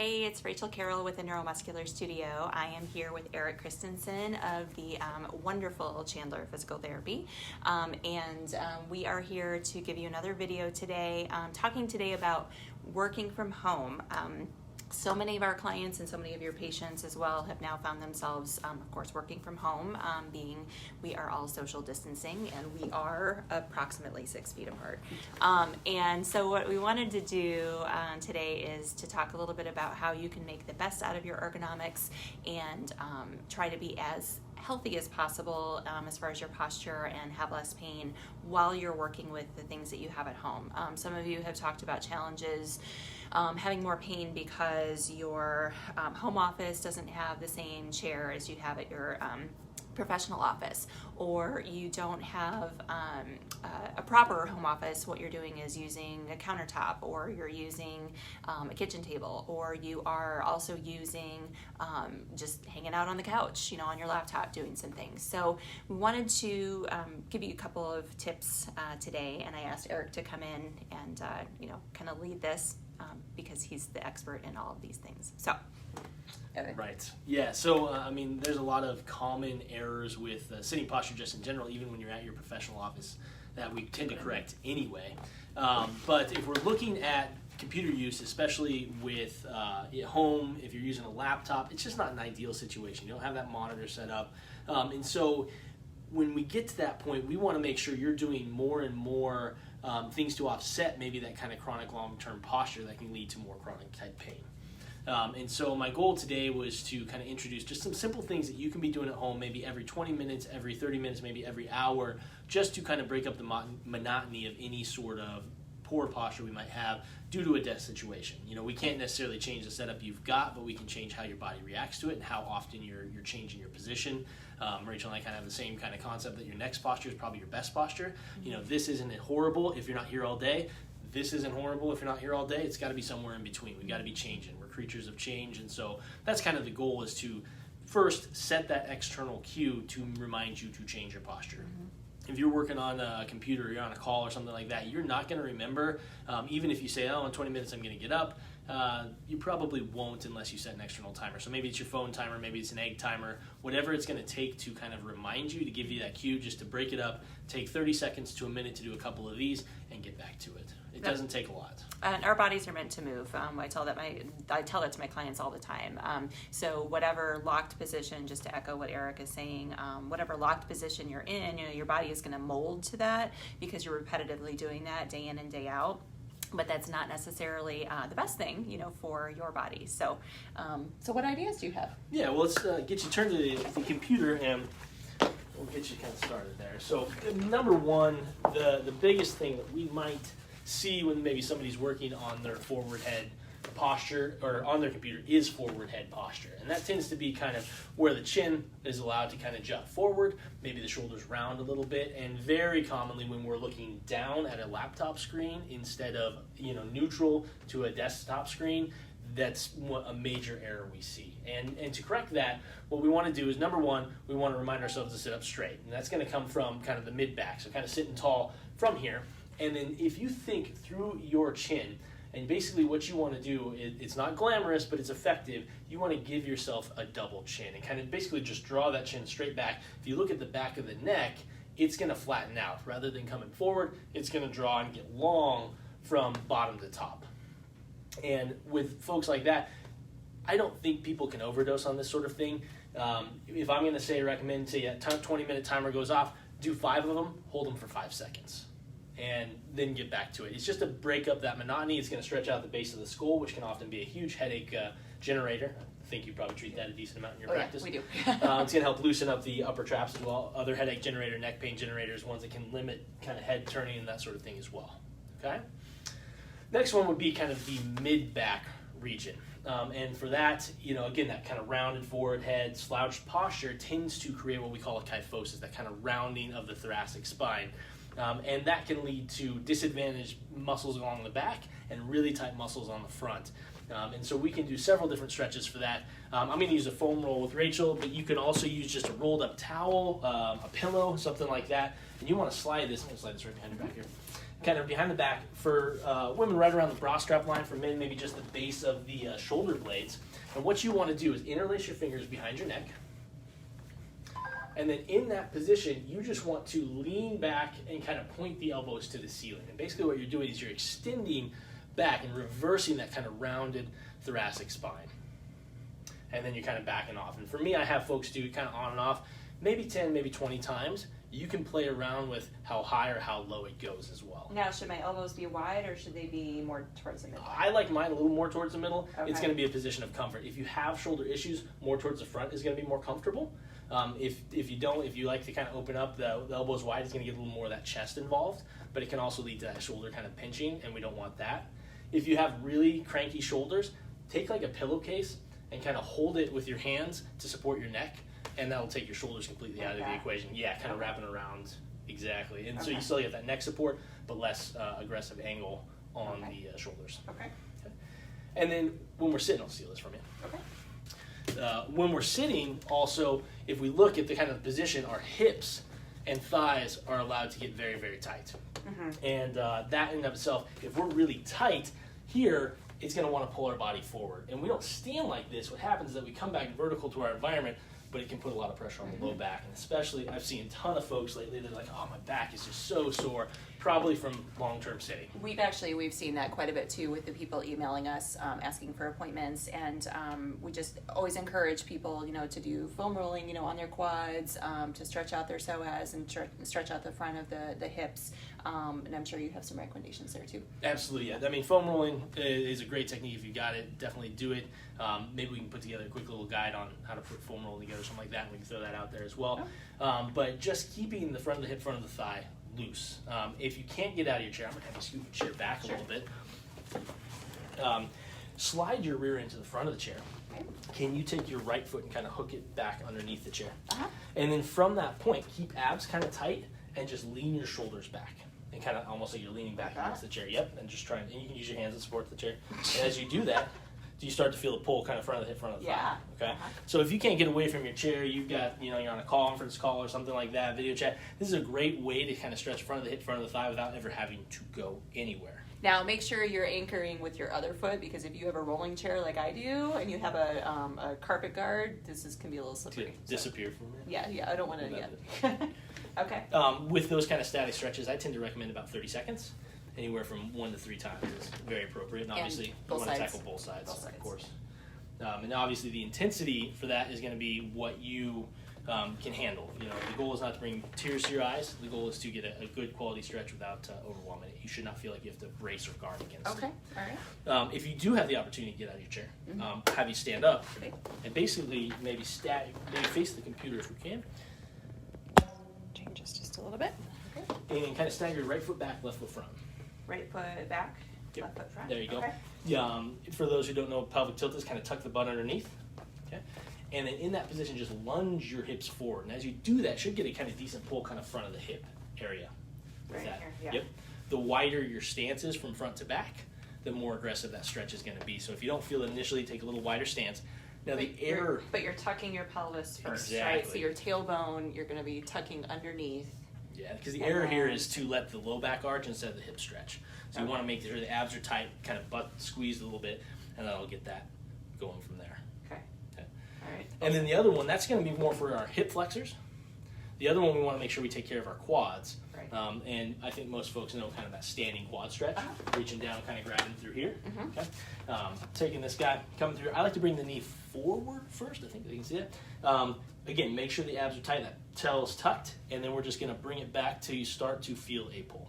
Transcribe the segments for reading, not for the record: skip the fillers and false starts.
Hey, it's Rachel Carroll with the Neuromuscular Studio. I am here with Eric Christensen of the wonderful Chandler Physical Therapy. We are here to give you another video today, talking today about working from home. So many of our clients and so many of your patients as well have now found themselves, of course, working from home, being we are all social distancing and we are approximately 6 feet apart. And so what we wanted to do today is to talk a little bit about how you can make the best out of your ergonomics and try to be as healthy as possible as far as your posture and have less pain while you're working with the things that you have at home. Some of you have talked about challenges having more pain because your home office doesn't have the same chair as you have at your professional office, or you don't have a proper home office. What you're doing is using a countertop, or you're using a kitchen table, or you are also using just hanging out on the couch, on your laptop doing some things. So we wanted to give you a couple of tips today, and I asked Eric to come in and kind of lead this because he's the expert in all of these things. So Right. Yeah. So, there's a lot of common errors with sitting posture just in general, even when you're at your professional office, that we tend to correct anyway. But if we're looking at computer use, especially with at home, if you're using a laptop, it's just not an ideal situation. You don't have that monitor set up. And so when we get to that point, we want to make sure you're doing more and more things to offset maybe that kind of chronic long-term posture that can lead to more chronic type pain. And so my goal today was to kind of introduce just some simple things that you can be doing at home, maybe every 20 minutes, every 30 minutes, maybe every hour, just to kind of break up the monotony of any sort of poor posture we might have due to a desk situation. We can't necessarily change the setup you've got, but we can change how your body reacts to it and how often you're changing your position. Rachel and I kind of have the same kind of concept that your next posture is probably your best posture. This isn't horrible if you're not here all day. This isn't horrible if you're not here all day. It's got to be somewhere in between. We've got to be changing. We're creatures of change. And so that's kind of the goal, is to first set that external cue to remind you to change your posture. Mm-hmm. If you're working on a computer, or you're on a call or something like that, you're not going to remember, even if you say, in 20 minutes I'm going to get up. You probably won't unless you set an external timer. So maybe it's your phone timer, maybe it's an egg timer, whatever it's going to take to kind of remind you, to give you that cue, just to break it up, take 30 seconds to a minute to do a couple of these and get back to it. It doesn't take a lot. And our bodies are meant to move. I tell that to my clients all the time. So whatever locked position, just to echo what Eric is saying, whatever locked position you're in, your body is going to mold to that because you're repetitively doing that day in and day out. But that's not necessarily the best thing, for your body. So, what ideas do you have? Yeah, well, let's get you turned to the computer and we'll get you kind of started there. So, number one, the biggest thing that we might see when maybe somebody's working on their forward head posture or on their computer is forward head posture. And that tends to be kind of where the chin is allowed to kind of jut forward, maybe the shoulders round a little bit, and very commonly when we're looking down at a laptop screen instead of neutral to a desktop screen, that's a major error we see. And to correct that, what we want to do is, number one, we want to remind ourselves to sit up straight. And that's going to come from kind of the mid-back, so kind of sitting tall from here. And then if you think through your chin, and basically what you want to do, it's not glamorous, but it's effective. You want to give yourself a double chin and kind of basically just draw that chin straight back. If you look at the back of the neck, it's going to flatten out. Rather than coming forward, it's going to draw and get long from bottom to top. And with folks like that, I don't think people can overdose on this sort of thing. If I'm going to recommend a 20-minute timer goes off, do 5 of them, hold them for 5 seconds. And then get back to it. It's just to break up that monotony. It's going to stretch out the base of the skull, which can often be a huge headache generator. I think you probably treat that a decent amount in your practice. Yeah, we do. It's going to help loosen up the upper traps as well. Other headache generator, neck pain generators, ones that can limit kind of head turning and that sort of thing as well. Okay. Next one would be kind of the mid-back region. And for that, again, that kind of rounded forward head, slouched posture tends to create what we call a kyphosis, that kind of rounding of the thoracic spine. And that can lead to disadvantaged muscles along the back and really tight muscles on the front. And so we can do several different stretches for that. I'm going to use a foam roll with Rachel, but you can also use just a rolled up towel, a pillow, something like that. And you want to slide this. I'm going to slide this right behind your back here. kind of behind the back. For women, right around the bra strap line. For men, maybe just the base of the shoulder blades. And what you want to do is interlace your fingers behind your neck. And then in that position, you just want to lean back and kind of point the elbows to the ceiling. And basically what you're doing is you're extending back and reversing that kind of rounded thoracic spine. And then you're kind of backing off. And for me, I have folks do it kind of on and off, maybe 10, maybe 20 times. You can play around with how high or how low it goes as well. Now, should my elbows be wide or should they be more towards the middle? I like mine a little more towards the middle. Okay. It's going to be a position of comfort. If you have shoulder issues, more towards the front is going to be more comfortable. If you don't, if you like to kind of open up the elbows wide, it's going to get a little more of that chest involved, but it can also lead to that shoulder kind of pinching, and we don't want that. If you have really cranky shoulders, take like a pillowcase and kind of hold it with your hands to support your neck, and that will take your shoulders completely out of the equation. Yeah, kind of wrapping around. Exactly. And so you still get that neck support, but less aggressive angle on the shoulders. Okay. And then when we're sitting, I'll steal this from you. Okay. When we're sitting, also, if we look at the kind of position, our hips and thighs are allowed to get very, very tight. And that in and of itself, if we're really tight here, it's going to want to pull our body forward. And we don't stand like this. What happens is that we come back vertical to our environment, but it can put a lot of pressure on the low back. And especially, I've seen a ton of folks lately, they're like, oh, my back is just so sore, probably from long-term sitting. We've seen that quite a bit too with the people emailing us asking for appointments, and we just always encourage people, to do foam rolling, on their quads, to stretch out their psoas and stretch out the front of the hips, and I'm sure you have some recommendations there too. Absolutely, yeah. I mean, foam rolling is a great technique. If you got it, definitely do it. Maybe we can put together a quick little guide on how to put foam rolling together, something like that, and we can throw that out there as well. But just keeping the front of the hip, front of the thigh loose. If you can't get out of your chair, I'm going to have you scoot your chair back a little bit. Slide your rear into the front of the chair. Can you take your right foot and kind of hook it back underneath the chair? And then from that point, keep abs kind of tight and just lean your shoulders back. And kind of almost like you're leaning back against the chair. Yep, and just and you can use your hands to support the chair. And as you do that, you start to feel the pull kind of front of the hip, front of the thigh. Okay. So if you can't get away from your chair, you've got, you're on a conference call or something like that, video chat. This is a great way to kind of stretch front of the hip, front of the thigh without ever having to go anywhere. Now make sure you're anchoring with your other foot, because if you have a rolling chair like I do and you have a carpet guard, can be a little slippery. Disappear for a minute. Yeah, I don't want to. Okay. With those kind of static stretches, I tend to recommend about 30 seconds. Anywhere from 1 to 3 times is very appropriate. And obviously, you want to tackle both sides, of course. And obviously, the intensity for that is going to be what you can handle. The goal is not to bring tears to your eyes. The goal is to get a good quality stretch without overwhelming it. You should not feel like you have to brace or guard against it. Okay, all right. If you do have the opportunity to get out of your chair, have you stand up and basically maybe face the computer if we can. Change this just a little bit. Okay. And kind of stagger right foot back, left foot front. Right foot back, left foot front. There you go. Okay. For those who don't know what pelvic tilt is, kind of tuck the butt underneath. Okay. And then in that position, just lunge your hips forward. And as you do that, should get a kind of decent pull kind of front of the hip area. With that. Here, yeah. Yep. The wider your stance is from front to back, the more aggressive that stretch is going to be. So if you don't feel it initially, take a little wider stance. Now But you're tucking your pelvis first, exactly. right? So your tailbone, you're going to be tucking underneath. Yeah, because the error here is to let the low back arch instead of the hip stretch. So you want to make sure the abs are tight, kind of butt squeezed a little bit, and that'll get that going from there. Okay. All right. And then the other one, that's going to be more for our hip flexors. The other one, we want to make sure we take care of our quads. Right. And I think most folks know kind of that standing quad stretch, reaching down, kind of grabbing through here. Okay. Taking this guy, coming through. I like to bring the knee forward first. I think they can see it. Again, make sure the abs are tight, that tail is tucked, and then we're just going to bring it back till you start to feel a pull.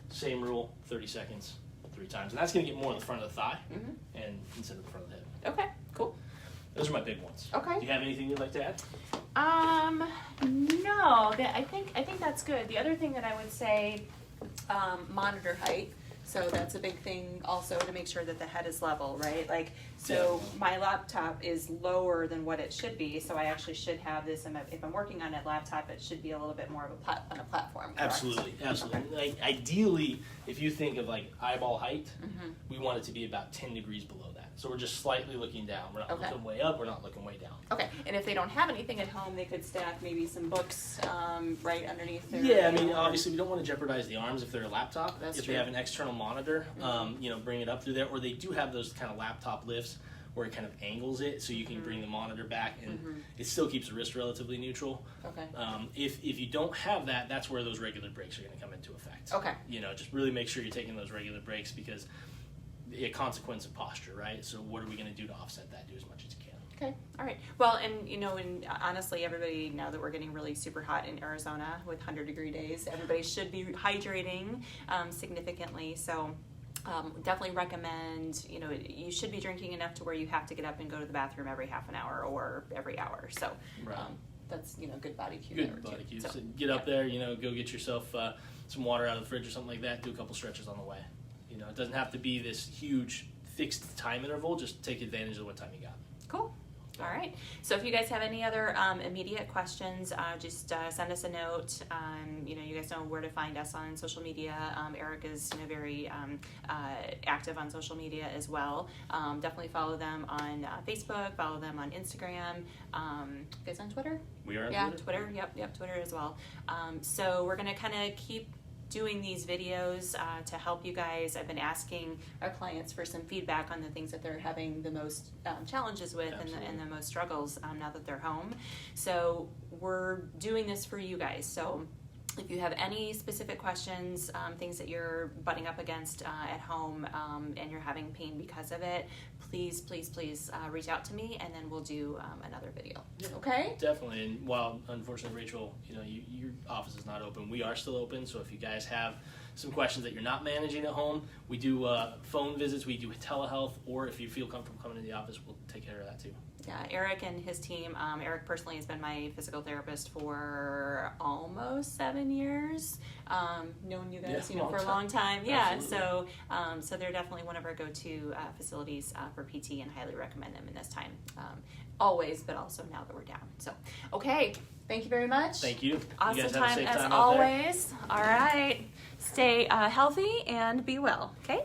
Same rule, 30 seconds, 3 times. And that's going to get more in the front of the thigh and instead of the front of the hip. Okay, cool. Those are my big ones. Okay. Do you have anything you'd like to add? No. I think that's good. The other thing that I would say, monitor height. So that's a big thing also, to make sure that the head is level, right? My laptop is lower than what it should be, so I actually should have this. If I'm working on a laptop, it should be a little bit more of on a platform. Correct? Absolutely. Ideally, if you think of like eyeball height, we want it to be about 10 degrees below that. So we're just slightly looking down. We're not Okay. looking way up. We're not looking way down. Okay, and if they don't have anything at home, they could stack maybe some books right underneath their... Yeah, I mean, obviously we don't want to jeopardize the arms if they're a laptop. That's if true. they have an external monitor, bring it up through there. Or they do have those kind of laptop lifts where it kind of angles it so you can bring the monitor back, and it still keeps the wrist relatively neutral. Okay. If you don't have that, that's where those regular brakes are going to come into effect. Okay. Just really make sure you're taking those regular brakes, because a consequence of posture, right? So what are we going to do to offset that? Do as much as you can. Okay, all right. Well, and honestly, everybody, now that we're getting really super hot in Arizona with 100-degree days, everybody should be hydrating significantly. So definitely recommend, you should be drinking enough to where you have to get up and go to the bathroom every half an hour or every hour. So Right. That's, good body cue. Good body cue. So get up there, go get yourself some water out of the fridge or something like that. Do a couple stretches on the way. It doesn't have to be this huge fixed time interval. Just take advantage of what time you got. Cool. All right. So if you guys have any other immediate questions, just send us a note. You guys know where to find us on social media. Eric is very active on social media as well. Definitely follow them on Facebook. Follow them on Instagram. You guys on Twitter? We are on Twitter. Yep, Twitter as well. So we're gonna kind of keep doing these videos to help you guys. I've been asking our clients for some feedback on the things that they're having the most challenges with and the most struggles now that they're home. So we're doing this for you guys. So if you have any specific questions, things that you're butting up against at home and you're having pain because of it, please reach out to me, and then we'll do another video. Yeah, okay? Definitely. And while unfortunately, Rachel, your office is not open, we are still open. So if you guys have some questions that you're not managing at home, we do phone visits, we do telehealth, or if you feel comfortable coming to the office, we'll take care of that too. Yeah, Eric and his team. Eric personally has been my physical therapist for almost 7 years. Known you guys, for a long time. Yeah, Absolutely. so they're definitely one of our go-to facilities for PT, and highly recommend them in this time. Always, but also now that we're down. So, okay, thank you very much. Thank you. Awesome You guys have a time safe as time out there. always. All right, stay healthy and be well. Okay.